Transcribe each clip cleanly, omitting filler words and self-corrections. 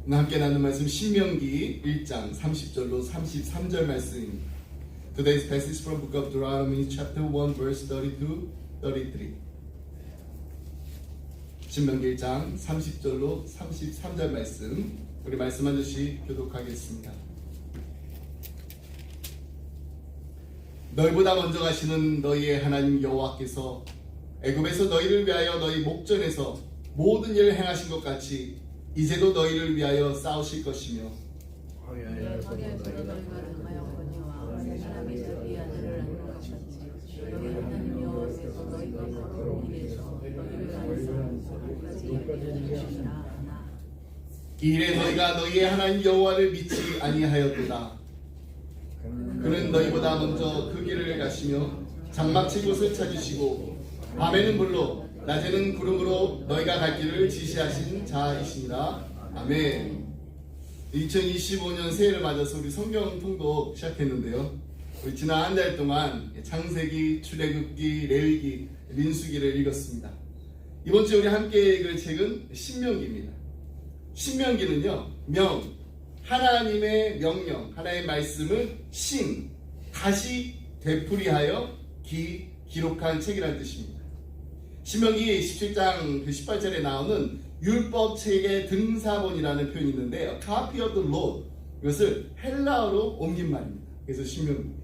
함께 나눈 말씀 신명기 1장 30절로 33절 말씀입니다. Today's passage from book of Deuteronomy chapter 1 verse 32, 33. 신명기 1장 30절로 33절 말씀, 우리 말씀 한 절씩 교독하겠습니다. 너희보다 먼저 가시는 너희의 하나님 여호와께서 애굽에서 너희를 위하여 너희 목전에서 모든 일을 행하신 것 같이 이제도 너희를 위하여 싸우실 것이며 이 일에 너희가 너희의 하나님 여호와를 믿지 아니하였도다. 그는 너희보다 먼저 그 길을 가시며 장막칠 곳을 찾으시고 밤에는 불로 낮에는 구름으로 너희가 갈 길을 지시하신 자이시니라. 아멘. 2025년 새해를 맞아서 우리 성경 통독 시작했는데요. 우리 지난 한 달 동안 창세기, 출애굽기, 레위기, 민수기를 읽었습니다. 이번 주 우리 함께 읽을 책은 신명기입니다. 신명기는요, 하나님의 명령, 하나님의 말씀을 다시 되풀이하여 기록한 책이라는 뜻입니다. 신명기 17장 18절에 나오는 율법 책의 등사본이라는 표현이 있는데요. Copy of the Law, 이것을 헬라어로 옮긴 말입니다. 그래서 신명기입니다.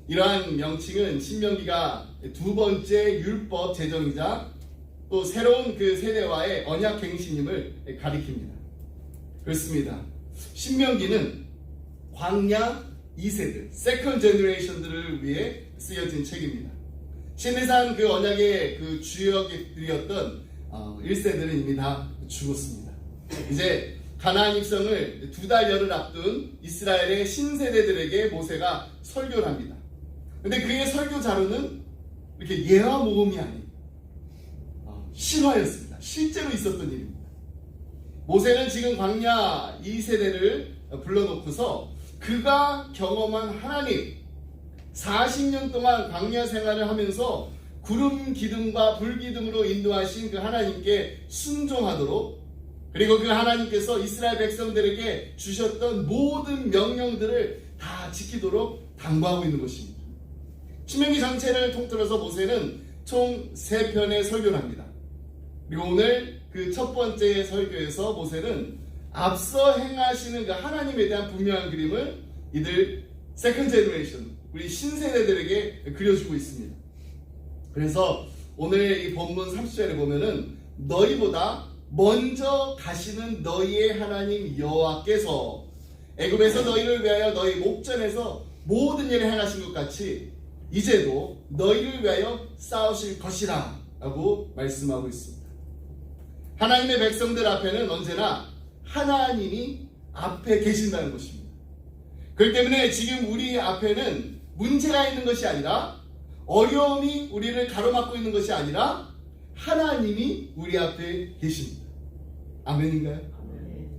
이러한 명칭은 신명기가 두 번째 율법 제정이자 또 새로운 그 세대와의 언약 갱신임을 가리킵니다. 그렇습니다. 신명기는 광야 2세들, 세컨드 제너레이션들을 위해 쓰여진 책입니다. 신해산 그 언약의 그 주역들이었던 1세들은 이미 다 죽었습니다. 이제 가나안 입성을 2달여를 앞둔 이스라엘의 신세대들에게 모세가 설교를 합니다. 근데 그의 설교 자료는 이렇게 예화 모음이 아닌 실화였습니다. 실제로 있었던 일입니다. 모세는 지금 광야 2세대를 불러놓고서 그가 경험한 하나님, 40년 동안 광야 생활을 하면서 구름 기둥과 불 기둥으로 인도하신 그 하나님께 순종하도록, 그리고 그 하나님께서 이스라엘 백성들에게 주셨던 모든 명령들을 다 지키도록 당부하고 있는 것입니다. 신명기 전체를 통틀어서 모세는 총 3편의 설교를 합니다. 그리고 오늘 그 첫 번째 설교에서 모세는 앞서 행하시는 그 하나님에 대한 분명한 그림을 이들 세컨드 제너레이션, 우리 신세대들에게 그려주고 있습니다. 그래서 오늘 이 본문 30절에 보면은 너희보다 먼저 가시는 너희의 하나님 여호와께서 애굽에서 너희를 위하여 너희 목전에서 모든 일을 행하신 것 같이 이제도 너희를 위하여 싸우실 것이라 라고 말씀하고 있습니다. 하나님의 백성들 앞에는 언제나 하나님이 앞에 계신다는 것입니다. 그렇기 때문에 지금 우리 앞에는 문제가 있는 것이 아니라, 어려움이 우리를 가로막고 있는 것이 아니라 하나님이 우리 앞에 계십니다. 아멘인가요? 아멘.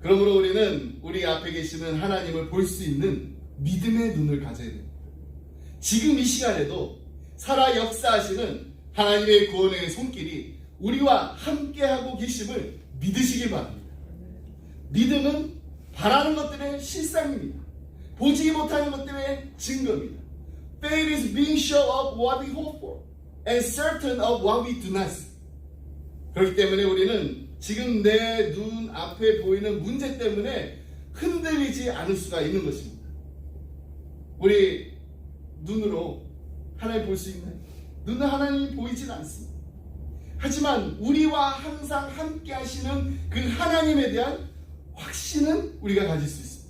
그러므로 우리는 우리 앞에 계시는 하나님을 볼 수 있는 믿음의 눈을 가져야 됩니다. 지금 이 시간에도 살아 역사하시는 하나님의 구원의 손길이 우리와 함께하고 계심을 믿으시기 바랍니다. 믿음은 바라는 것들의 실상입니다. 보지 못하는 것들의 증거입니다. Faith is being sure of what we hope for and certain of what we do not see. 그렇기 때문에 우리는 지금 내 눈 앞에 보이는 문제 때문에 흔들리지 않을 수가 있는 것입니다. 우리 눈으로 하나님 볼 수 있나요? 눈은 하나님이 보이진 않습니다. 하지만 우리와 항상 함께 하시는 그 하나님에 대한 확신은 우리가 가질 수 있습니다.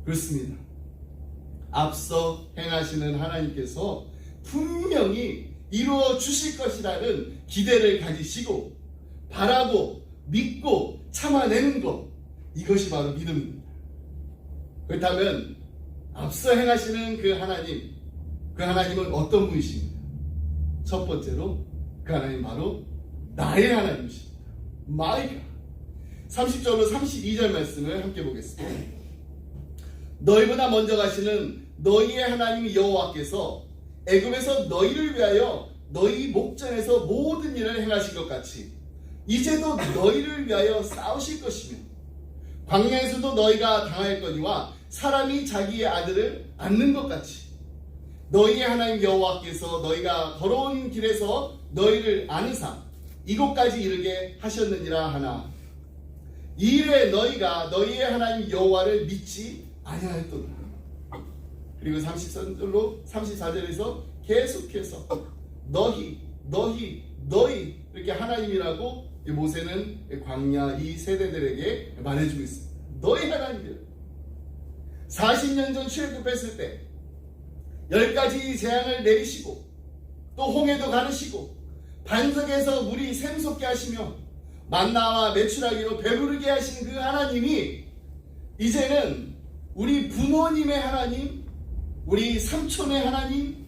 그렇습니다. 앞서 행하시는 하나님께서 분명히 이루어 주실 것이라는 기대를 가지시고 바라고 믿고 참아내는 것, 이것이 바로 믿음입니다. 그렇다면 앞서 행하시는 그 하나님은 어떤 분이십니까? 첫 번째로 그 하나님 바로 나의 하나님이십니다. My God. 30절로 32절 말씀을 함께 보겠습니다. 너희보다 먼저 가시는 너희의 하나님 여호와께서 애굽에서 너희를 위하여 너희 목전에서 모든 일을 행하신 것 같이 이제도 너희를 위하여 싸우실 것이며 광야에서도 너희가 당하였거니와 사람이 자기의 아들을 낳는 것 같이 너희의 하나님 여호와께서 너희가 걸어온 길에서 너희를 안으사 이곳까지 이르게 하셨느니라 하나 이래 너희가 너희의 하나님 여호와를 믿지 아니하였도다. 그리고 34절에서 계속해서 너희 이렇게 하나님이라고 모세는 광야 이 세대들에게 말해주고 있습니다. 너희 하나님이라. 40년 전 출애굽했을 때 10가지 재앙을 내리시고 또 홍해도 가르시고 반석에서 물이 샘솟게 하시며 만나와 메추라기로 배부르게 하신 그 하나님이 이제는 우리 부모님의 하나님, 우리 삼촌의 하나님,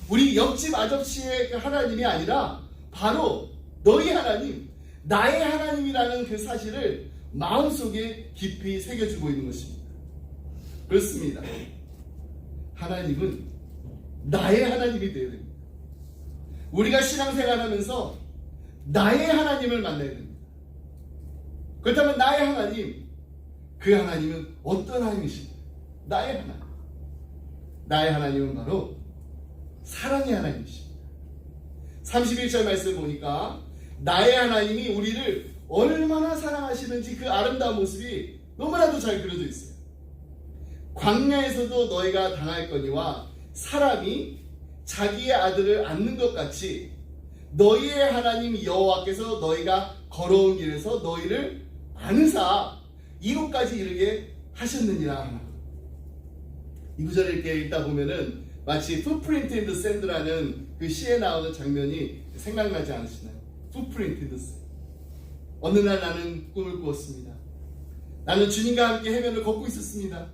우리 옆집 아저씨의 그 하나님이 아니라 바로 너희 하나님, 나의 하나님이라는 그 사실을 마음속에 깊이 새겨주고 있는 것입니다. 그렇습니다. 하나님은 나의 하나님이 되어야 됩니다. 우리가 신앙생활하면서 나의 하나님을 만나야 됩니다. 그렇다면 나의 하나님, 그 하나님은 어떤 하나님이십니까? 나의 하나님. 나의 하나님은 바로 사랑의 하나님이십니다. 31절 말씀 보니까 나의 하나님이 우리를 얼마나 사랑하시는지 그 아름다운 모습이 너무나도 잘 그려져 있어요. 광야에서도 너희가 당할거니와 사람이 자기의 아들을 낳는 것 같이 너희의 하나님 여호와께서 너희가 걸어온 길에서 너희를 안으사 이곳까지 이르게 하셨느니라 하나. 이 구절을 이렇게 읽다 보면은 마치 Footprint in the Sand라는 그 시에 나오는 장면이 생각나지 않으시나요? Footprint in the Sand. 어느 날 나는 꿈을 꾸었습니다. 나는 주님과 함께 해변을 걷고 있었습니다.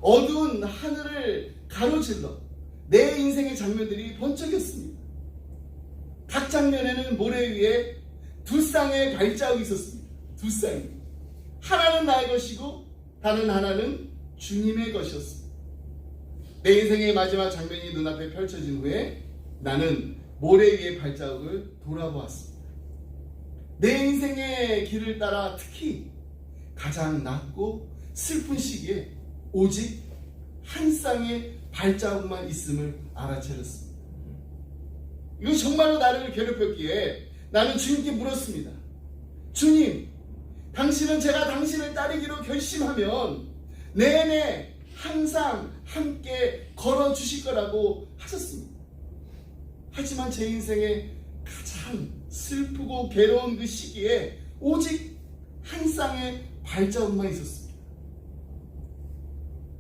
어두운 하늘을 가로질러 내 인생의 장면들이 번쩍였습니다. 각 장면에는 모래 위에 두 쌍의 발자국이 있었습니다. 두 쌍이. 하나는 나의 것이고 다른 하나는 주님의 것이었습니다. 내 인생의 마지막 장면이 눈앞에 펼쳐진 후에 나는 모래 위의 발자국을 돌아보았습니다. 내 인생의 길을 따라 특히 가장 낮고 슬픈 시기에 오직 한 쌍의 발자국만 있음을 알아차렸습니다. 이거 정말로 나를 괴롭혔기에 나는 주님께 물었습니다. 주님, 당신은 제가 당신을 따르기로 결심하면 내내 항상 함께 걸어주실 거라고 하셨습니다. 하지만 제 인생의 가장 슬프고 괴로운 그 시기에 오직 한 쌍의 발자국만 있었습니다.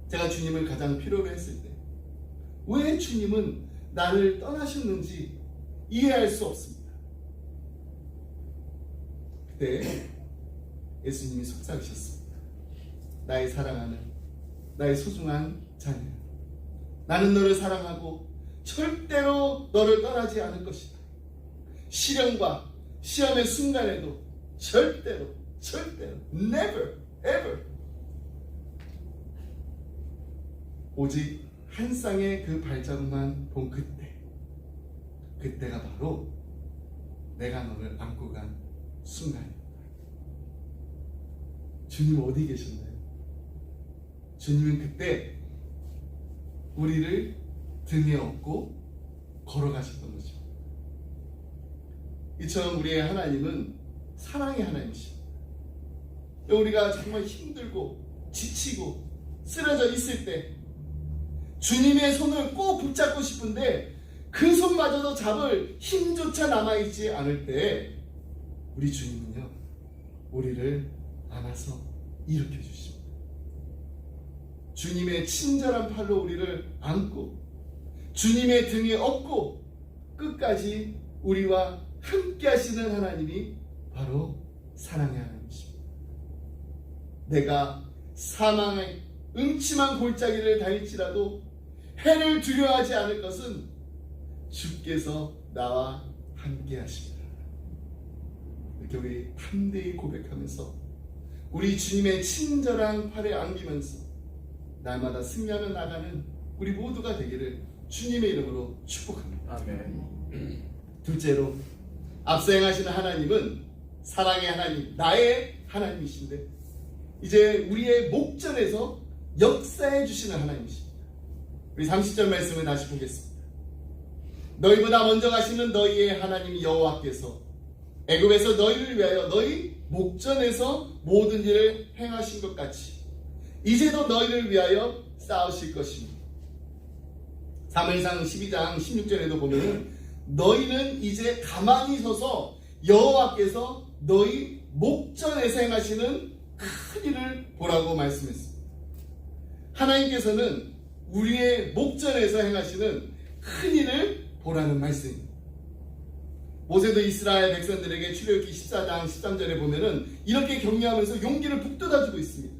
제가 주님을 가장 필요로 했을 때 왜 주님은 나를 떠나셨는지 이해할 수 없습니다. 그때 예수님이 속삭이셨습니다. 나의 사랑하는 나의 소중한 자녀, 나는 너를 사랑하고 절대로 너를 떠나지 않을 것이다. 시련과 시험의 순간에도 절대로 never ever 오직 한 쌍의 그 발자국만 본 그때가 바로 내가 너를 안고 간 순간입니다. 주님 어디 계셨나요? 주님은 그때 우리를 등에 업고 걸어가셨던 거죠. 이처럼 우리의 하나님은 사랑의 하나님이십니다. 우리가 정말 힘들고 지치고 쓰러져 있을 때 주님의 손을 꼭 붙잡고 싶은데 그 손마저도 잡을 힘조차 남아있지 않을 때 우리 주님은요 우리를 안아서 일으켜 주십니다. 주님의 친절한 팔로 우리를 안고 주님의 등에 업고 끝까지 우리와 함께 하시는 하나님이 바로 사랑의 하나님이십니다. 내가 사망의 음침한 골짜기를 다닐지라도 해를 두려워하지 않을 것은 주께서 나와 함께 하십니다. 이렇게 우리 담대히 고백하면서 우리 주님의 친절한 팔에 안기면서 날마다 승리하며 나가는 우리 모두가 되기를 주님의 이름으로 축복합니다. 아멘. 둘째로 앞서 행하시는 하나님은 사랑의 하나님, 나의 하나님이신데 이제 우리의 목전에서 역사해 주시는 하나님이십니다. 우리 30절 말씀을 다시 보겠습니다. 너희보다 먼저 가시는 너희의 하나님 여호와께서 애굽에서 너희를 위하여 너희 목전에서 모든 일을 행하신 것 같이 이제도 너희를 위하여 싸우실 것입니다. 사무엘상 12장 16절에도 보면 너희는 이제 가만히 서서 여호와께서 너희 목전에서 행하시는 큰 일을 보라고 말씀했습니다. 하나님께서는 우리의 목전에서 행하시는 큰 일을 보라는 말씀입니다. 모세도 이스라엘 백성들에게 출애굽기 14장 13절에 보면은 이렇게 격려하면서 용기를 북돋아주고 있습니다.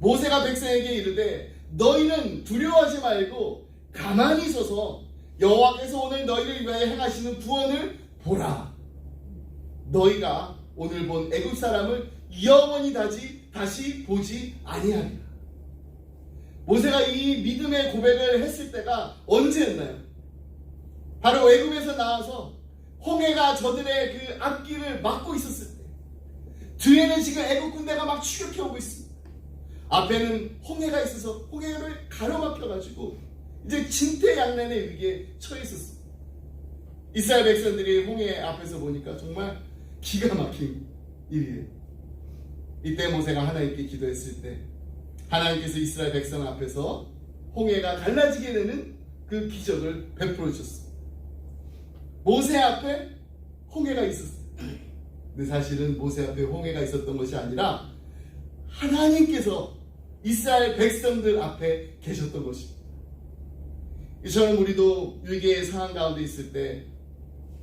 모세가 백성에게 이르되 너희는 두려워하지 말고 가만히 서서 여호와께서 오늘 너희를 위하여 행하시는 구원을 보라. 너희가 오늘 본 애굽 사람을 영원히 다시 보지 아니하리라. 모세가 이 믿음의 고백을 했을 때가 언제였나요? 바로 애굽에서 나와서 홍해가 저들의 그 앞길을 막고 있었을 때, 뒤에는 지금 애굽 군대가 막 추격해 오고 있습니다. 앞에는 홍해가 있어서 홍해를 가로막혀가지고 이제 진퇴양난의 위기에 처해 있었습니다. 이스라엘 백성들이 홍해 앞에서 보니까 정말 기가 막힌 일이에요. 이때 모세가 하나님께 기도했을 때 하나님께서 이스라엘 백성 앞에서 홍해가 갈라지게 되는 그 기적을 베풀어 주셨습니다. 모세 앞에 홍해가 있었어요. 근데 사실은 모세 앞에 홍해가 있었던 것이 아니라 하나님께서 이스라엘 백성들 앞에 계셨던 것입니다. 이처럼 우리도 위기의 상황 가운데 있을 때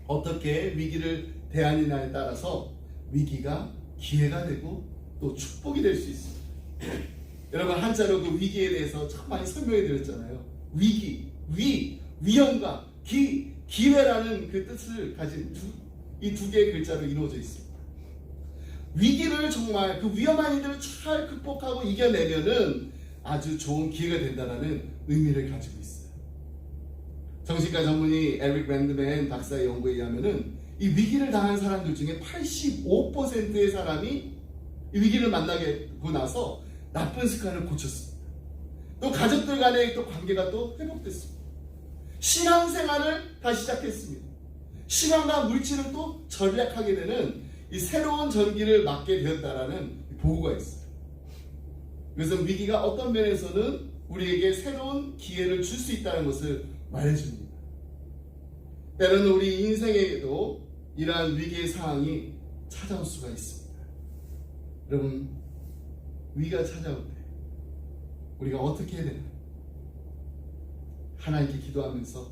어떻게 위기를 대하느냐에 따라서 위기가 기회가 되고 또 축복이 될 수 있습니다. 여러분 한자로 그 위기에 대해서 참 많이 설명해 드렸잖아요. 위기, 위험과 기회라는 그 뜻을 가진 이 두 개의 글자로 이루어져 있습니다. 위기를 정말 그 위험한 일들을 잘 극복하고 이겨내면은 아주 좋은 기회가 된다는 의미를 가지고 있어요. 정신과 전문의 에릭 랜드맨 박사의 연구에 의하면은 이 위기를 당한 사람들 중에 85%의 사람이 이 위기를 만나고 나서 나쁜 습관을 고쳤습니다. 또 가족들 간의 또 관계가 또 회복됐습니다. 신앙생활을 다시 시작했습니다. 신앙과 물질을 또 전략하게 되는 이 새로운 전기를 맞게 되었다라는 보고가 있어요. 그래서 위기가 어떤 면에서는 우리에게 새로운 기회를 줄 수 있다는 것을 말해줍니다. 때로는 우리 인생에도 이러한 위기의 상황이 찾아올 수가 있습니다. 여러분, 위기가 찾아올 때 우리가 어떻게 해야 되나요? 하나님께 기도하면서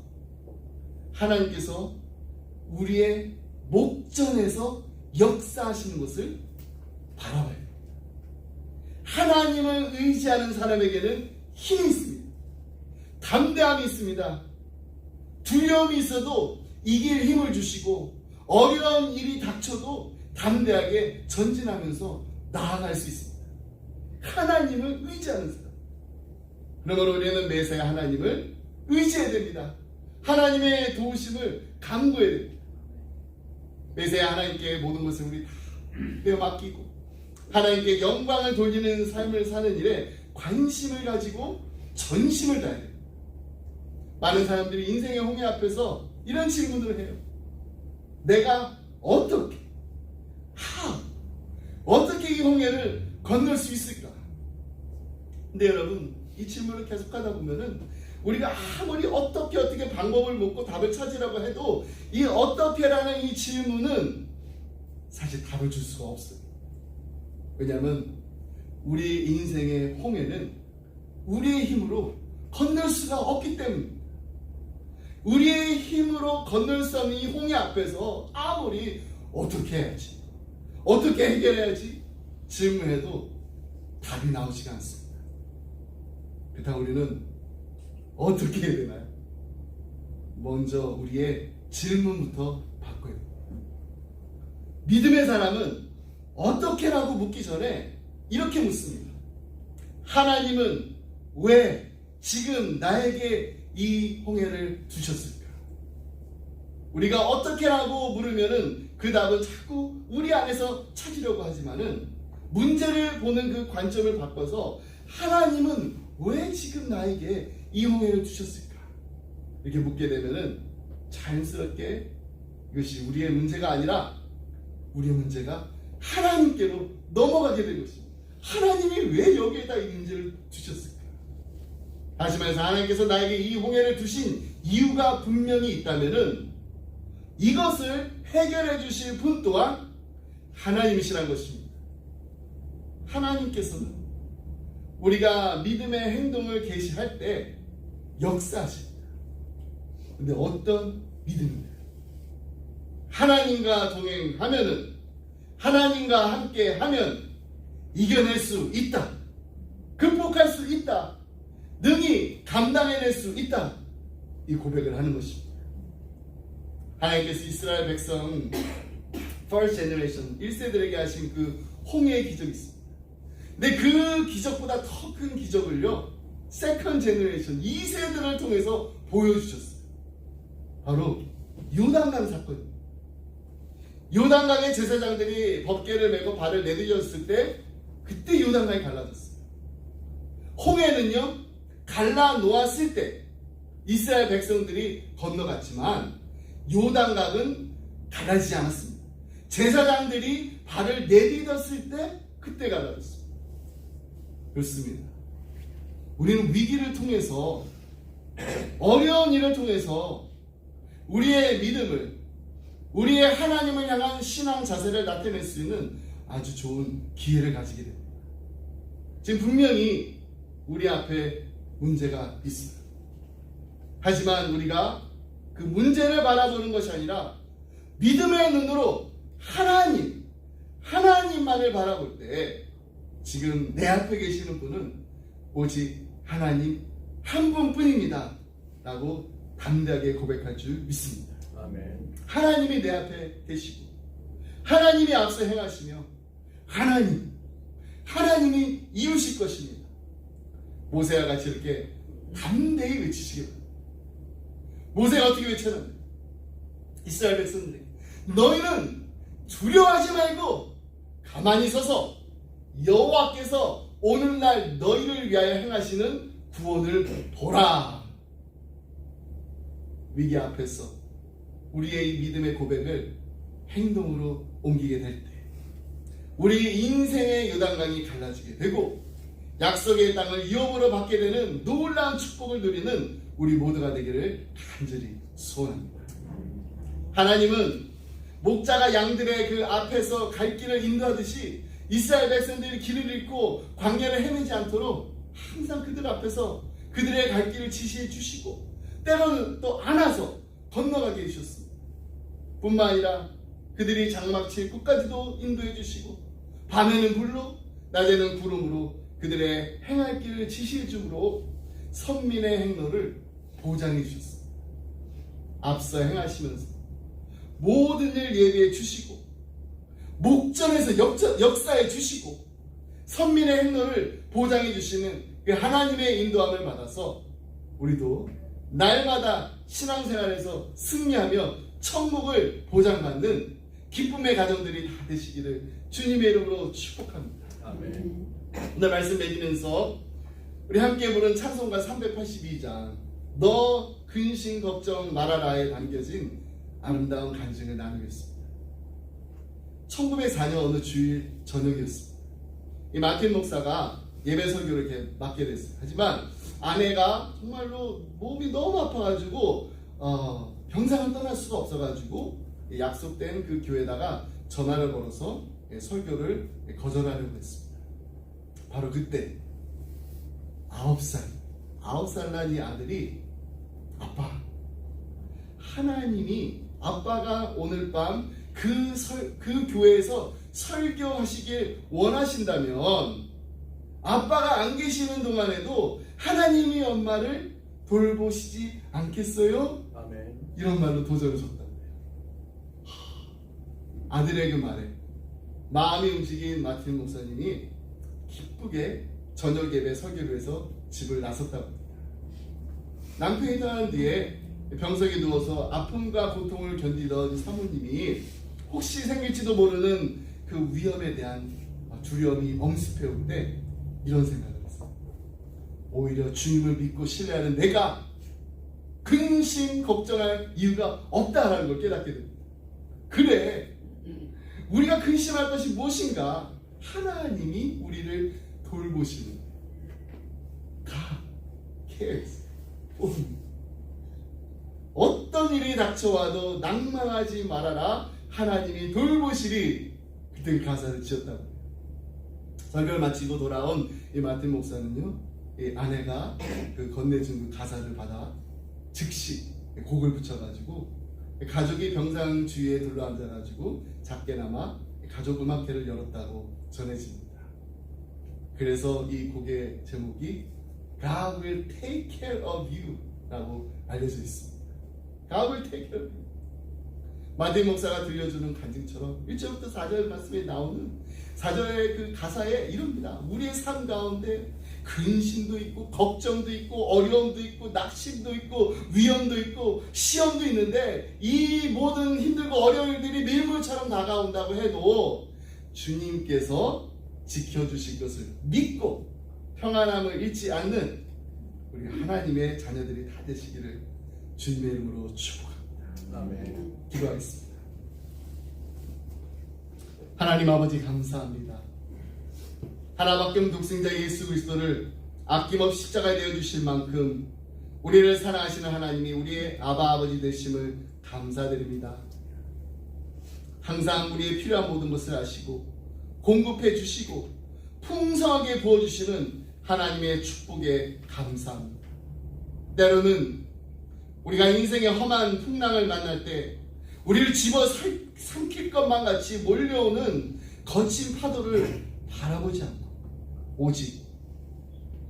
하나님께서 우리의 목전에서 역사하시는 것을 바라봐야 돼요. 하나님을 의지하는 사람에게는 힘이 있습니다. 담대함이 있습니다. 두려움이 있어도 이길 힘을 주시고 어려운 일이 닥쳐도 담대하게 전진하면서 나아갈 수 있습니다. 하나님을 의지하는 사람. 그러므로 우리는 매사에 하나님을 의지해야 됩니다. 하나님의 도우심을 간구해야 됩니다. 매사에 하나님께 모든 것을 우리 다 빼어 맡기고 하나님께 영광을 돌리는 삶을 사는 일에 관심을 가지고 전심을 다해야 됩니다. 많은 사람들이 인생의 홍해 앞에서 이런 질문을 해요. 내가 어떻게 이 홍해를 건널 수 있을까? 근데 여러분, 이 질문을 계속하다 보면은 우리가 아무리 어떻게 방법을 묻고 답을 찾으라고 해도 이 어떻게라는 이 질문은 사실 답을 줄 수가 없어요. 왜냐하면 우리 인생의 홍해는 우리의 힘으로 건널 수가 없기 때문입니다. 우리의 힘으로 건널 수 없는 이 홍해 앞에서 아무리 어떻게 해야지, 어떻게 해결해야지 질문해도 답이 나오지가 않습니다. 그렇다고 우리는 어떻게 해야 되나요? 먼저 우리의 질문부터 바꿔야 돼요. 믿음의 사람은 어떻게라고 묻기 전에 이렇게 묻습니다. 하나님은 왜 지금 나에게 이 홍해를 주셨을까? 우리가 어떻게라고 물으면은 그 답은 자꾸 우리 안에서 찾으려고 하지만은 문제를 보는 그 관점을 바꿔서 하나님은 왜 지금 나에게 이 홍해를 주셨을까? 이렇게 묻게 되면은 자연스럽게 이것이 우리의 문제가 아니라 우리의 문제가 하나님께로 넘어가게 된 것입니다. 하나님이 왜 여기에다 이 문제를 주셨을까? 하시면서 하나님께서 나에게 이 홍해를 두신 이유가 분명히 있다면은 이것을 해결해 주실 분 또한 하나님이시란 것입니다. 하나님께서는 우리가 믿음의 행동을 계시할 때 역사하십니다. 근데 어떤 믿음입니까? 하나님과 동행하면은, 하나님과 함께 하면 이겨낼 수 있다. 극복할 수 있다. 능히 감당해낼 수 있다. 이 고백을 하는 것입니다. 하나님께서 이스라엘 백성 First Generation 1세들에게 하신 그 홍해의 기적이 있습니다. 근데 그 기적보다 더 큰 기적을요, Second Generation 2세들을 통해서 보여주셨어요. 바로 요단강 사건입니다. 요단강의 제사장들이 법궤를 메고 발을 내디뎠을 때 그때 요단강이 갈라졌어요. 홍해는요, 갈라 놓았을 때 이스라엘 백성들이 건너갔지만 요단강은 갈라지지 않았습니다. 제사장들이 발을 내디뎠을 때 그때 갈라졌습니다. 그렇습니다. 우리는 위기를 통해서, 어려운 일을 통해서 우리의 믿음을, 우리의 하나님을 향한 신앙 자세를 나타낼 수 있는 아주 좋은 기회를 가지게 됩니다. 지금 분명히 우리 앞에 문제가 있습니다. 하지만 우리가 그 문제를 바라보는 것이 아니라 믿음의 눈으로 하나님만을 바라볼 때 지금 내 앞에 계시는 분은 오직 하나님 한 분뿐입니다 라고 담대하게 고백할 줄 믿습니다. 아멘. 하나님이 내 앞에 계시고 하나님이 앞서 행하시며 하나님이 이루실 것입니다. 모세와 같이 이렇게 담대히 외치시기 바랍니다. 모세가 어떻게 외쳤는데? 이스라엘 백성들이 너희는 두려워하지 말고 가만히 서서 여호와께서 오늘날 너희를 위하여 행하시는 구원을 보라. 위기 앞에서 우리의 믿음의 고백을 행동으로 옮기게 될 때 우리 인생의 요단강이 갈라지게 되고 약속의 땅을 유업으로 받게 되는 놀라운 축복을 누리는 우리 모두가 되기를 간절히 소원합니다. 하나님은 목자가 양들의 그 앞에서 갈 길을 인도하듯이 이스라엘 백성들이 길을 잃고 광야를 헤매지 않도록 항상 그들 앞에서 그들의 갈 길을 지시해 주시고 때로는 또 안아서 건너가게 해주셨습니다. 뿐만 아니라 그들이 장막칠 끝까지도 인도해 주시고 밤에는 불로 낮에는 구름으로 그들의 행할 길을 지시해 주므로 선민의 행로를 보장해 주셨습니다. 앞서 행하시면서 모든 일 예비해 주시고 목전에서 역사해 주시고 선민의 행로를 보장해 주시는 그 하나님의 인도함을 받아서 우리도 날마다 신앙생활에서 승리하며 천국을 보장받는 기쁨의 가정들이 다 되시기를 주님의 이름으로 축복합니다. 아멘. 오늘 말씀 맺으면서 우리 함께 부른 찬송가 382장 너 근심 걱정 말아라에 담겨진 아름다운 간증을 나누겠습니다. 1904년 어느 주일 저녁이었습니다. 이 마틴 목사가 예배 설교를 이렇게 맡게 됐어요. 하지만 아내가 정말로 몸이 너무 아파가지고 병상을 떠날 수가 없어가지고 약속된 그 교회에다가 전화를 걸어서 설교를 거절하려고 했습니다. 바로 그때 9살 난 이 아들이 아빠, 하나님이 아빠가 오늘 밤 그 교회에서 설교하시길 원하신다면 아빠가 안 계시는 동안에도 하나님이 엄마를 돌보시지 않겠어요? 아멘. 이런 말로 도전을 줬다고요. 아들의 그 말에 마음이 움직인 마틴 목사님이 기쁘게 저녁 예배 설교를 해서 집을 나섰다고 합니다. 남편이 떠난 뒤에 병석에 누워서 아픔과 고통을 견디던 사모님이 혹시 생길지도 모르는 그 위험에 대한 두려움이 엄습해올 때 이런 생각을 했어요. 오히려 주님을 믿고 신뢰하는 내가 근심 걱정할 이유가 없다라는 걸 깨닫게 됩니다. 그래, 우리가 근심할 것이 무엇인가? 하나님이 우리를 돌보시는 God cares for me. 어떤 일이 닥쳐와도 낭망하지 말아라. 하나님이 돌보시리. 그때 그 가사를 지었다고. 설교를 마치고 돌아온 이 마틴 목사는요, 이 아내가 그 건네준 그 가사를 받아 즉시 곡을 붙여가지고 가족이 병상 주위에 둘러앉아가지고 작게나마 가족 음악회를 열었다고 전해집니다. 그래서 이 곡의 제목이 God will take care of you 라고 알려져 있습니다. God will take care of you. 마틴 목사가 들려주는 간증처럼 1절부터 4절 말씀에 나오는 4절의 그 가사에 이럽니다. 우리의 삶 가운데 근심도 있고 걱정도 있고 어려움도 있고 낙심도 있고 위험도 있고 시험도 있는데 이 모든 힘들고 어려운 일들이 밀물처럼 다가온다고 해도 주님께서 지켜주실 것을 믿고 평안함을 잃지 않는 우리 하나님의 자녀들이 다 되시기를 주님의 이름으로 축복합니다. 아멘. 기도하겠습니다. 하나님 아버지 감사합니다. 하나밖에 없는 독생자 예수 그리스도를 아낌없이 십자가에 내어주실 만큼 우리를 사랑하시는 하나님이 우리의 아바 아버지 되심을 감사드립니다. 항상 우리의 필요한 모든 것을 아시고 공급해 주시고 풍성하게 부어주시는 하나님의 축복에 감사합니다. 때로는 우리가 인생의 험한 풍랑을 만날 때 우리를 집어삼킬 것만 같이 몰려오는 거친 파도를 바라보지 않고 오직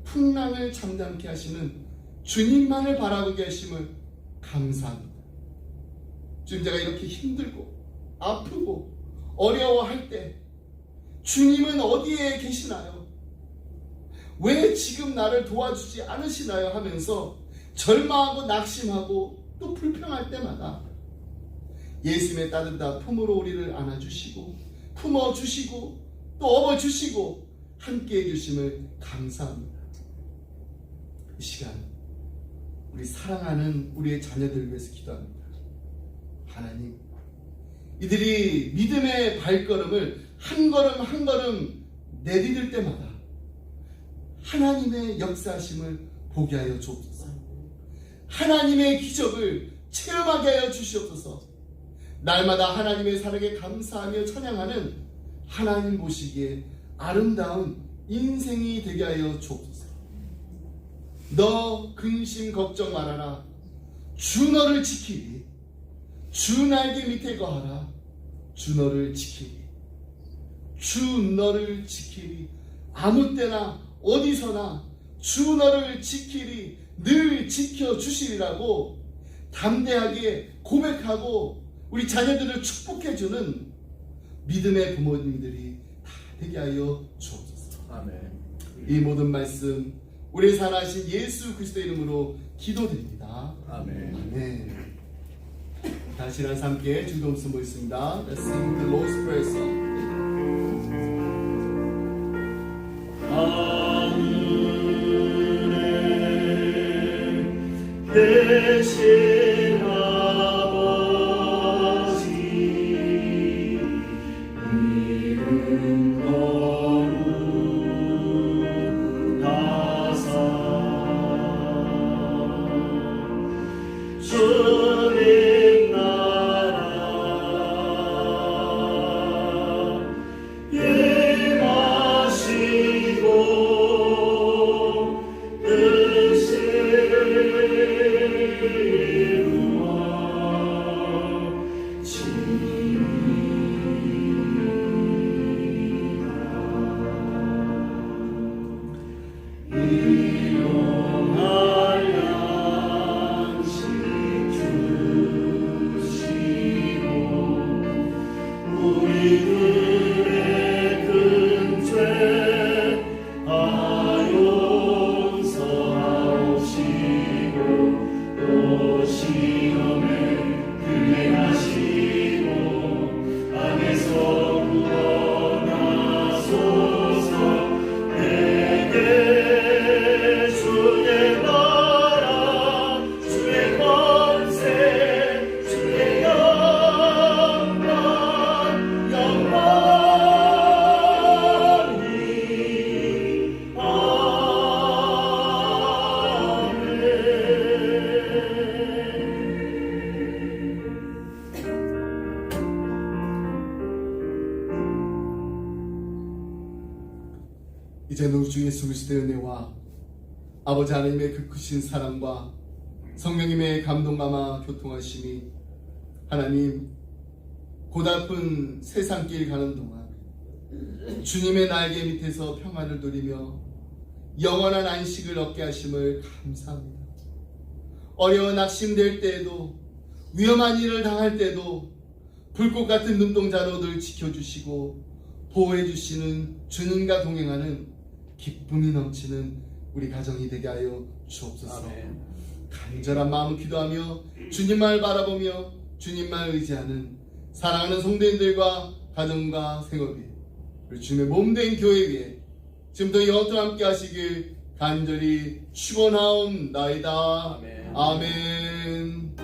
풍랑을 잠잠케 하시는 주님만을 바라보게 하심을 감사합니다. 주님, 제가 이렇게 힘들고 아프고 어려워할 때 주님은 어디에 계시나요? 왜 지금 나를 도와주지 않으시나요? 하면서 절망하고 낙심하고 또 불평할 때마다 예수님의 따뜻한 품으로 우리를 안아주시고 품어주시고 또 업어주시고 함께해 주심을 감사합니다. 이 시간 우리 사랑하는 우리의 자녀들을 위해서 기도합니다. 하나님, 이들이 믿음의 발걸음을 한 걸음 한 걸음 내디딜 때마다 하나님의 역사하심을 보게 하여 주옵소서. 하나님의 기적을 체험하게 하여 주시옵소서. 날마다 하나님의 사랑에 감사하며 찬양하는 하나님 보시기에 아름다운 인생이 되게 하여 주옵소서. 너 근심 걱정 말아라. 주 너를 지키리. 주 날개 밑에 거하라. 주 너를 지키리. 주 너를 지키리. 아무 때나 어디서나 주 너를 지키리. 늘 지켜주시리라고 담대하게 고백하고 우리 자녀들을 축복해주는 믿음의 부모님들이 다 되게 하여 주옵소서. 아멘. 이 모든 말씀 우리 살아신 예수 그리스도의 이름으로 기도드립니다. 아멘. 아멘. 다시 한 함께 주동스 모였습니다. Let's sing the Lord's Prayer song. 대신 아버지 이름 거룩하사 주님 나라 임하시고 이제는 우리 주 예수 그리스도의 은혜와 아버지 하나님의 그 크신 사랑과 성령님의 감동감화 교통하심이 하나님 고달픈 세상길 가는 동안 주님의 날개 밑에서 평안을 누리며 영원한 안식을 얻게 하심을 감사합니다. 어려워 낙심될 때에도 위험한 일을 당할 때도 불꽃 같은 눈동자로 늘 지켜주시고 보호해주시는 주님과 동행하는 기쁨이 넘치는 우리 가정이 되게 하여 주옵소서. 간절한 마음으로 기도하며 주님만 바라보며 주님만 의지하는 사랑하는 성도님들과 가정과 생업이 우리 주님의 몸된 교회 위에 지금부터 영원토록 함께 하시길 간절히 축원하옵나이다. 아멘.